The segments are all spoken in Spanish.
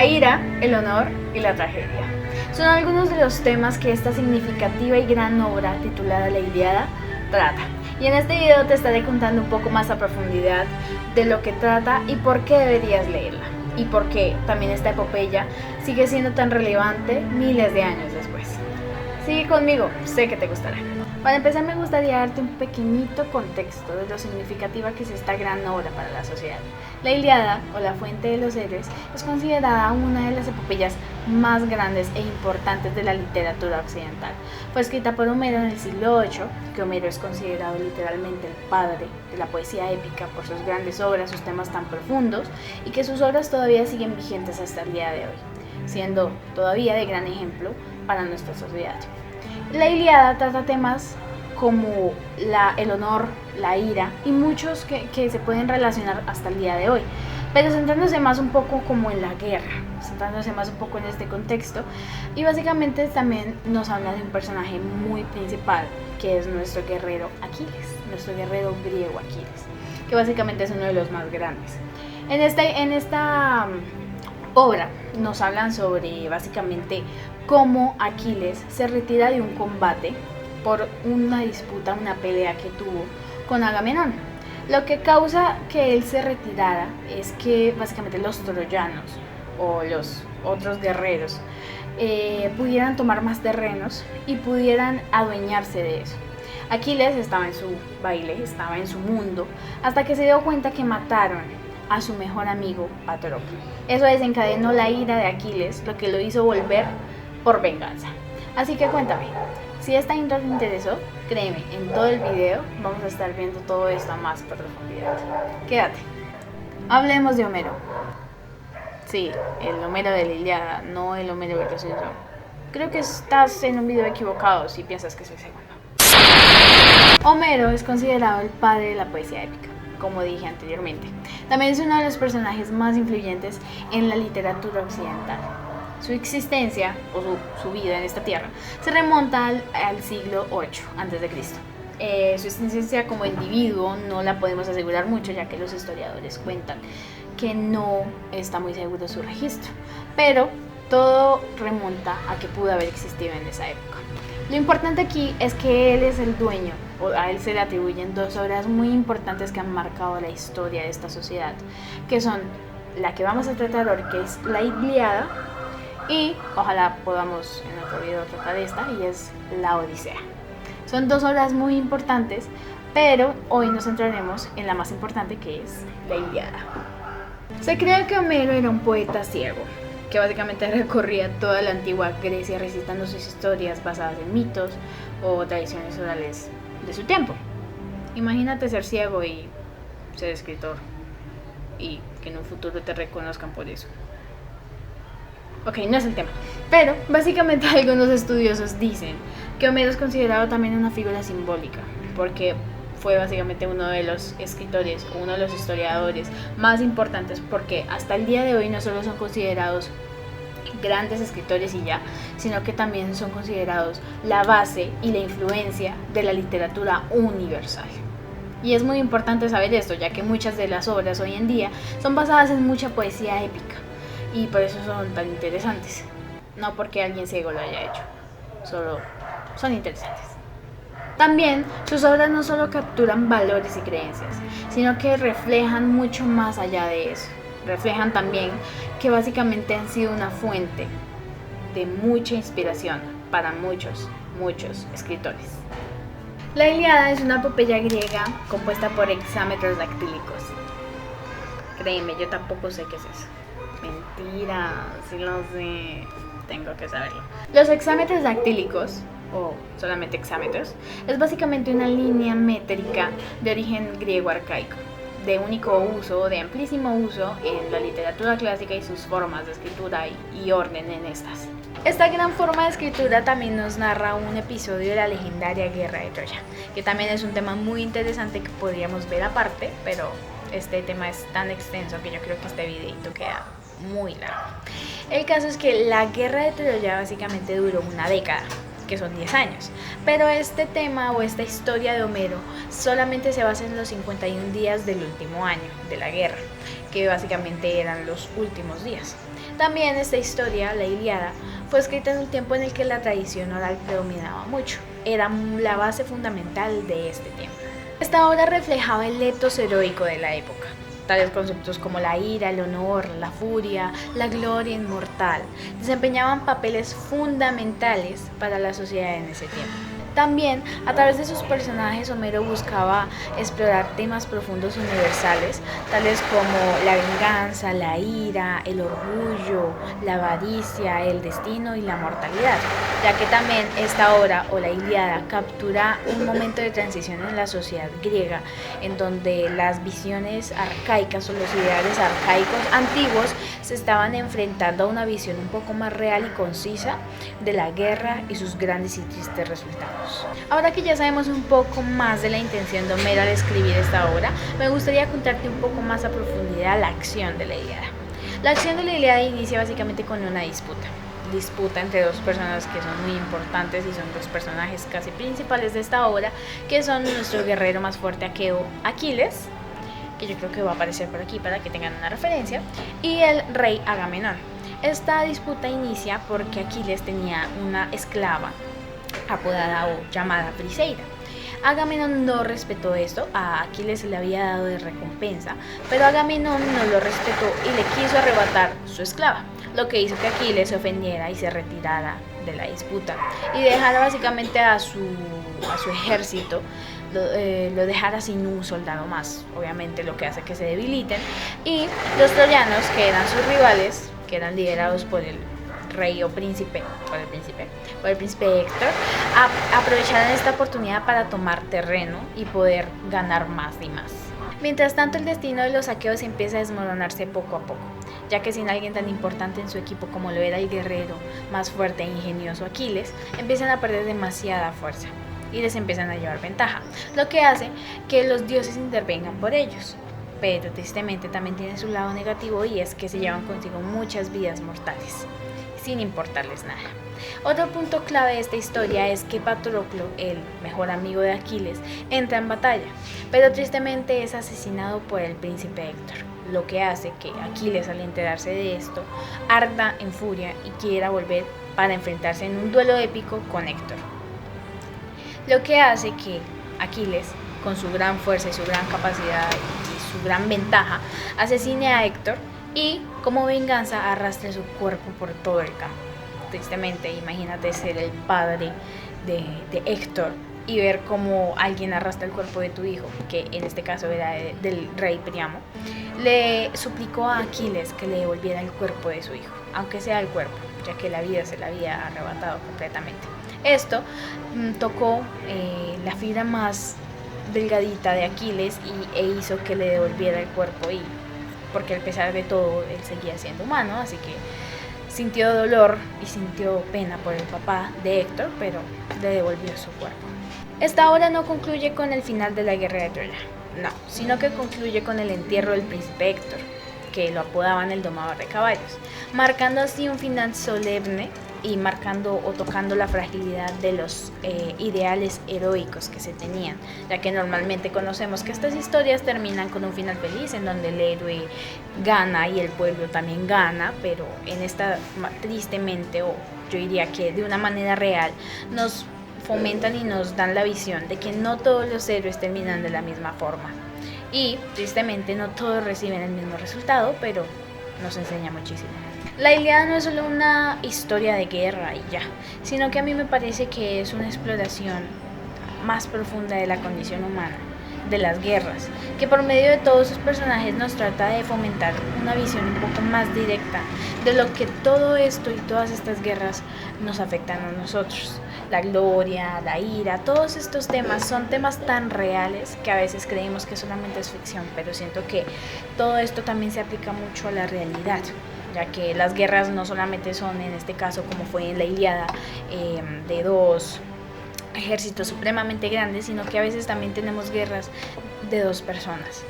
ira, el honor y la tragedia. Son algunos de los temas que esta significativa y gran obra titulada La Ilíada trata. Y en este video te estaré contando un poco más a profundidad de lo que trata y por qué deberías leerla. Y por qué también esta epopeya sigue siendo tan relevante miles de años después. Sigue conmigo, sé que te gustará. Para empezar me gustaría darte un pequeñito contexto de lo significativa que es esta gran obra para la sociedad. La Ilíada, o la Fuente de los Héroes, es considerada una de las epopeyas más grandes e importantes de la literatura occidental. Fue escrita por Homero en el siglo VIII, que Homero es considerado literalmente el padre de la poesía épica por sus grandes obras, sus temas tan profundos, y que sus obras todavía siguen vigentes hasta el día de hoy, siendo todavía de gran ejemplo para nuestra sociedad. La Ilíada trata temas como el honor, la ira y muchos que se pueden relacionar hasta el día de hoy, pero centrándose más un poco como en la guerra, centrándose más un poco en este contexto, y básicamente también nos habla de un personaje muy principal, que es nuestro guerrero Aquiles, nuestro guerrero griego Aquiles, que básicamente es uno de los más grandes. En esta obra nos hablan sobre básicamente cómo Aquiles se retira de un combate por una disputa, una pelea que tuvo con Agamenón. Lo que causa que él se retirara es que básicamente los troyanos o los otros guerreros pudieran tomar más terrenos y pudieran adueñarse de eso. Aquiles estaba en su baile, estaba en su mundo, hasta que se dio cuenta que mataron a su mejor amigo Patroclo. Eso desencadenó la ira de Aquiles, lo que lo hizo volver por venganza. Así que cuéntame, si esta intro te interesó, créeme, en todo el video vamos a estar viendo todo esto a más profundidad. Quédate. Hablemos de Homero. Sí, el Homero de la Ilíada, no el Homero de los Simpson. Creo que estás en un video equivocado si piensas que soy segundo. Homero es considerado el padre de la poesía épica, como dije anteriormente. También es uno de los personajes más influyentes en la literatura occidental. Su existencia, o su vida en esta tierra, se remonta al siglo VIII a.C. Su existencia como individuo no la podemos asegurar mucho, ya que los historiadores cuentan que no está muy seguro su registro, pero todo remonta a que pudo haber existido en esa época. Lo importante aquí es que él es el dueño, o a él se le atribuyen dos obras muy importantes que han marcado la historia de esta sociedad, que son la que vamos a tratar hoy, que es la Ilíada, y ojalá podamos en otro video tratar esta, y es la Odisea. Son dos obras muy importantes, pero hoy nos centraremos en la más importante, que es la Ilíada. Se cree que Homero era un poeta ciego, que básicamente recorría toda la antigua Grecia recitando sus historias basadas en mitos o tradiciones orales de su tiempo. Imagínate ser ciego y ser escritor, y que en un futuro te reconozcan por eso. Ok, no es el tema, pero básicamente algunos estudiosos dicen que Homero es considerado también una figura simbólica, porque fue básicamente uno de los escritores, uno de los historiadores más importantes, porque hasta el día de hoy no solo son considerados grandes escritores y ya, sino que también son considerados la base y la influencia de la literatura universal. Y es muy importante saber esto, ya que muchas de las obras hoy en día son basadas en mucha poesía épica, y por eso son tan interesantes. No porque alguien ciego lo haya hecho, solo son interesantes. También sus obras no solo capturan valores y creencias, sino que reflejan mucho más allá de eso. Reflejan también que básicamente han sido una fuente de mucha inspiración para muchos escritores. La Ilíada es una epopeya griega compuesta por hexámetros dactílicos. Créeme, yo tampoco sé qué es eso. Mentira, sí lo sé, tengo que saberlo. Los hexámetros dactílicos, o solamente hexámetros, es básicamente una línea métrica de origen griego arcaico, de único uso, de amplísimo uso en la literatura clásica y sus formas de escritura y orden en estas. Esta gran forma de escritura también nos narra un episodio de la legendaria Guerra de Troya, que también es un tema muy interesante que podríamos ver aparte, pero este tema es tan extenso que yo creo que este videito queda muy largo. El caso es que la Guerra de Troya básicamente duró una década, que son 10 años, pero este tema o esta historia de Homero solamente se basa en los 51 días del último año de la guerra, que básicamente eran los últimos días. También esta historia, la Ilíada, fue escrita en un tiempo en el que la tradición oral predominaba mucho. Era la base fundamental de este tiempo. Esta obra reflejaba el etos heroico de la época. Tales conceptos como la ira, el honor, la furia, la gloria inmortal desempeñaban papeles fundamentales para la sociedad en ese tiempo. También, a través de sus personajes, Homero buscaba explorar temas profundos universales, tales como la venganza, la ira, el orgullo, la avaricia, el destino y la mortalidad, ya que también esta obra, o la Ilíada, captura un momento de transición en la sociedad griega, en donde las visiones arcaicas o los ideales arcaicos antiguos se estaban enfrentando a una visión un poco más real y concisa de la guerra y sus grandes y tristes resultados. Ahora que ya sabemos un poco más de la intención de Homero al escribir esta obra, me gustaría contarte un poco más a profundidad la acción de la Ilíada. La acción de la Ilíada inicia básicamente con una disputa entre dos personas que son muy importantes y son dos personajes casi principales de esta obra, que son nuestro guerrero más fuerte aqueo, Aquiles, que yo creo que va a aparecer por aquí para que tengan una referencia, y el rey Agamenón. Esta disputa inicia porque Aquiles tenía una esclava apodada o llamada Briseida. Agamenón no respetó esto, a Aquiles se le había dado de recompensa, pero Agamenón no lo respetó y le quiso arrebatar su esclava, lo que hizo que Aquiles se ofendiera y se retirara de la disputa y dejara básicamente a su ejército, lo dejara sin un soldado más, obviamente lo que hace que se debiliten, y los troyanos, que eran sus rivales, que eran liderados por el rey o príncipe, por el príncipe Héctor, aprovecharon esta oportunidad para tomar terreno y poder ganar más y más. Mientras tanto, el destino de los aqueos empieza a desmoronarse poco a poco, ya que sin alguien tan importante en su equipo como lo era el guerrero más fuerte e ingenioso Aquiles, empiezan a perder demasiada fuerza y les empiezan a llevar ventaja, lo que hace que los dioses intervengan por ellos. Pero tristemente también tiene su lado negativo, y es que se llevan consigo muchas vidas mortales, sin importarles nada. Otro punto clave de esta historia es que Patroclo, el mejor amigo de Aquiles, entra en batalla, pero tristemente es asesinado por el príncipe Héctor, lo que hace que Aquiles, al enterarse de esto, arda en furia y quiera volver para enfrentarse en un duelo épico con Héctor, lo que hace que Aquiles, con su gran fuerza y su gran capacidad y su gran ventaja, asesine a Héctor y, como venganza, arrastre su cuerpo por todo el campo. Tristemente, imagínate ser el padre de Héctor y ver cómo alguien arrastra el cuerpo de tu hijo, que en este caso era del rey Príamo. Le suplicó a Aquiles que le devolviera el cuerpo de su hijo, aunque sea el cuerpo, ya que la vida se la había arrebatado completamente. Esto tocó la fibra más delgadita de Aquiles e hizo que le devolviera el cuerpo, y porque a pesar de todo él seguía siendo humano, así que sintió dolor y sintió pena por el papá de Héctor, pero le devolvió su cuerpo. Esta obra no concluye con el final de la guerra de Troya, no, sino que concluye con el entierro del príncipe Héctor, que lo apodaban el domador de caballos, marcando así un final solemne y marcando o tocando la fragilidad de los ideales heroicos que se tenían, ya que normalmente conocemos que estas historias terminan con un final feliz en donde el héroe gana y el pueblo también gana, pero en esta, tristemente, o yo diría que de una manera real, nos fomentan y nos dan la visión de que no todos los héroes terminan de la misma forma, y tristemente no todos reciben el mismo resultado, pero nos enseña muchísimo. La Ilíada no es solo una historia de guerra y ya, sino que a mí me parece que es una exploración más profunda de la condición humana, de las guerras, que por medio de todos sus personajes nos trata de fomentar una visión un poco más directa de lo que todo esto y todas estas guerras nos afectan a nosotros. La gloria, la ira, todos estos temas son temas tan reales que a veces creemos que solamente es ficción, pero siento que todo esto también se aplica mucho a la realidad, ya que las guerras no solamente son, en este caso como fue en la Ilíada, de dos ejércitos supremamente grandes, sino que a veces también tenemos guerras de dos personas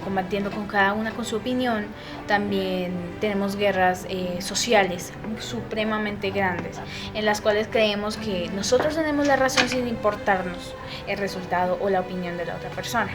combatiendo con cada una con su opinión. También tenemos guerras sociales supremamente grandes, en las cuales creemos que nosotros tenemos la razón sin importarnos el resultado o la opinión de la otra persona.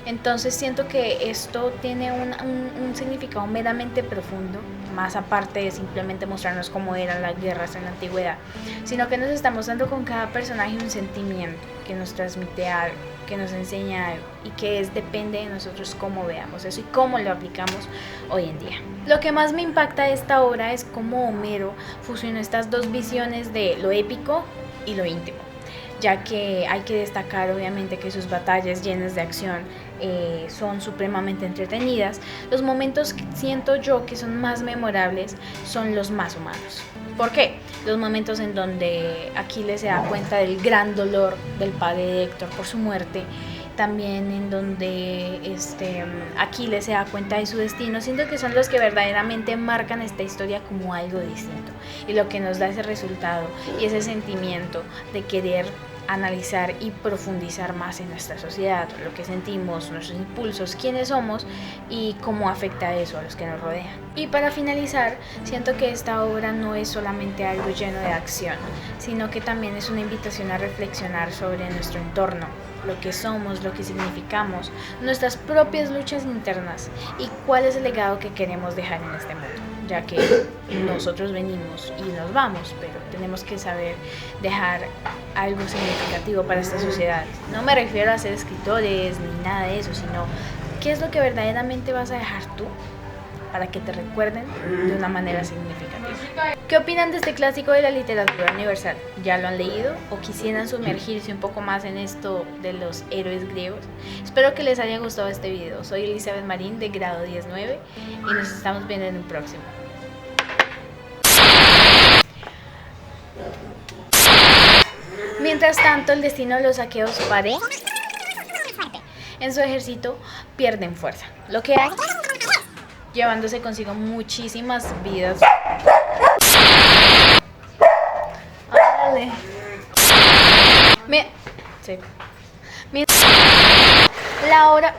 Entonces siento que esto tiene un significado meramente profundo, más aparte de simplemente mostrarnos cómo eran las guerras en la antigüedad, sino que nos está mostrando con cada personaje un sentimiento que nos transmite algo, que nos enseña algo y que depende de nosotros cómo veamos eso y cómo lo aplicamos hoy en día. Lo que más me impacta de esta obra es cómo Homero fusionó estas dos visiones de lo épico y lo íntimo, ya que hay que destacar obviamente que sus batallas llenas de acción son supremamente entretenidas. Los momentos que siento yo que son más memorables son los más humanos. ¿Por qué? Los momentos en donde Aquiles se da cuenta del gran dolor del padre de Héctor por su muerte, también en donde Aquiles se da cuenta de su destino, siento que son los que verdaderamente marcan esta historia como algo distinto y lo que nos da ese resultado y ese sentimiento de querer analizar y profundizar más en nuestra sociedad, lo que sentimos, nuestros impulsos, quiénes somos y cómo afecta eso a los que nos rodean. Y para finalizar, siento que esta obra no es solamente algo lleno de acción, sino que también es una invitación a reflexionar sobre nuestro entorno, lo que somos, lo que significamos, nuestras propias luchas internas y cuál es el legado que queremos dejar en este mundo, ya que nosotros venimos y nos vamos, pero tenemos que saber dejar algo significativo para esta sociedad. No me refiero a ser escritores ni nada de eso, sino qué es lo que verdaderamente vas a dejar tú para que te recuerden de una manera significativa. ¿Qué opinan de este clásico de la literatura universal? ¿Ya lo han leído o quisieran sumergirse un poco más en esto de los héroes griegos? Espero que les haya gustado este video. Soy Elizabeth Marín de grado 19 y nos estamos viendo en un próximo. Mientras tanto, el destino de los aqueos en su ejército pierden fuerza, lo que hay llevándose consigo muchísimas vidas. Dale. Sí. La hora